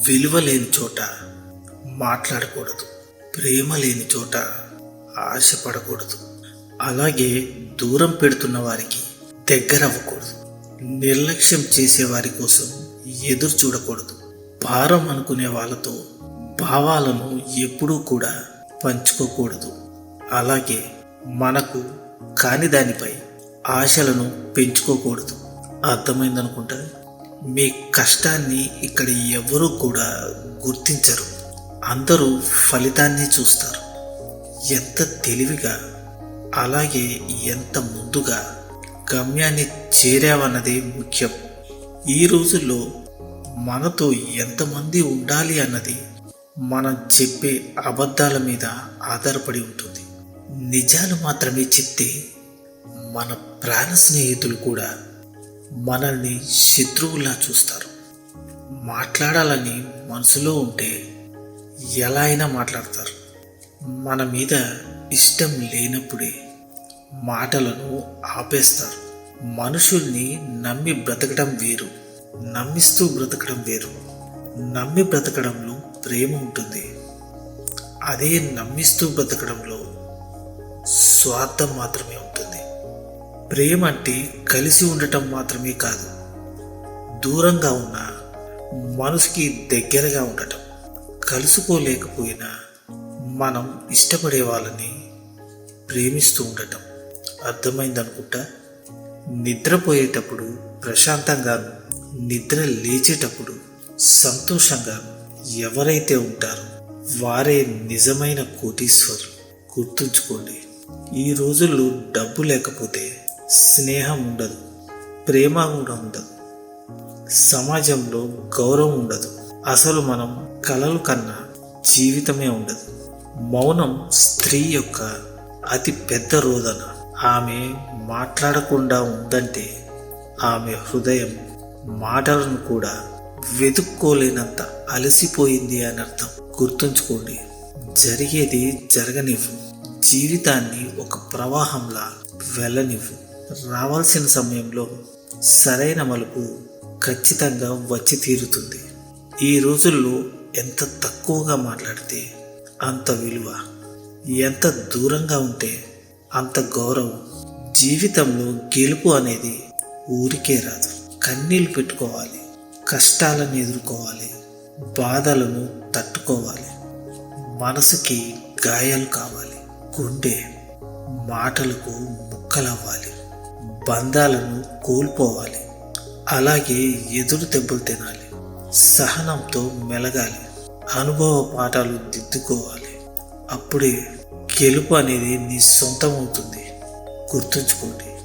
విలువ లేని చోట మాట్లాడకూడదు. ప్రేమ లేని చోట ఆశపడకూడదు. అలాగే దూరం పెడుతున్న వారికి దగ్గర అవ్వకూడదు. నిర్లక్ష్యం చేసే వారి కోసం ఎదురు చూడకూడదు. భారం అనుకునే వాళ్ళతో భావాలను ఎప్పుడూ కూడా పంచుకోకూడదు. అలాగే మనకు కాని దానిపై ఆశలను పెంచుకోకూడదు. అర్థమైందనుకుంటా. మీ కష్టాన్ని ఇక్కడ ఎవరూ కూడా గుర్తించరు. అందరూ ఫలితాన్ని చూస్తారు. ఎంత తెలివిగా, అలాగే ఎంత ముందుగా గమ్యాన్ని చేరావన్నదే ముఖ్యం. ఈ రోజుల్లో మనతో ఎంతమంది ఉండాలి అన్నది మనం చెప్పే అబద్ధాల మీద ఆధారపడి ఉంటుంది. నిజాలు మాత్రమే చెప్తే మన ప్రాణ స్నేహితులు కూడా మనల్ని శత్రువులా చూస్తారు. మాట్లాడాలని మనసులో ఉంటే ఎలా అయినా మాట్లాడతారు. మన మీద ఇష్టం లేనప్పుడే మాటలను ఆపేస్తారు. మనుషుల్ని నమ్మి బ్రతకడం వేరు, నమ్మిస్తూ బ్రతకడం వేరు. నమ్మి బ్రతకడంలో ప్రేమ ఉంటుంది. అదే నమ్మిస్తూ బ్రతకడంలో స్వార్థం మాత్రమే ఉంటుంది. ప్రేమ అంటే కలిసి ఉండటం మాత్రమే కాదు, దూరంగా ఉన్న మనసుకి దగ్గరగా ఉండటం. కలుసుకోలేకపోయినా మనం ఇష్టపడే వాళ్ళని ప్రేమిస్తూ ఉండటం. అర్థమైందనుకుంటా. నిద్రపోయేటప్పుడు ప్రశాంతంగాను, నిద్ర లేచేటప్పుడు సంతోషంగా ఎవరైతే ఉంటారో వారే నిజమైన కోటీశ్వరులు. గుర్తుంచుకోండి. ఈ రోజుల్లో డబ్బు లేకపోతే స్నేహం ఉండదు, ప్రేమ కూడా ఉండదు, సమాజంలో గౌరవం ఉండదు. అసలు మనం కలలు కన్నా జీవితమే ఉండదు. మౌనం స్త్రీ యొక్క అతి పెద్ద రోదన. ఆమె మాట్లాడకుండా ఉందంటే ఆమె హృదయం మాటలను కూడా వెతుక్కోలేనంత అలసిపోయింది అని అర్థం. గుర్తుంచుకోండి. జరిగేది జరగనివ్వు. జీవితాన్ని ఒక ప్రవాహంలా వెళ్ళనివ్వు. రావాల్సిన సమయంలో సరైన మలుపు ఖచ్చితంగా వచ్చి తీరుతుంది. ఈ రోజుల్లో ఎంత తక్కువగా మాట్లాడితే అంత విలువ, ఎంత దూరంగా ఉంటే అంత గౌరవం. జీవితంలో గెలుపు అనేది ఊరికే రాదు. కన్నీళ్లు పెట్టుకోవాలి, కష్టాలను ఎదుర్కోవాలి, బాధలను తట్టుకోవాలి, మనసుకి గాయాలు కావాలి, గుండె మాటలకు ముక్కలవ్వాలి, బంధాలను కోల్పోవాలి, అలాగే ఎదురు దెబ్బలు తినాలి, సహనంతో మెలగాలి, అనుభవ పాఠాలు దిద్దుకోవాలి. అప్పుడే గెలుపు అనేది నీ సొంతం అవుతుంది. గుర్తుంచుకోండి.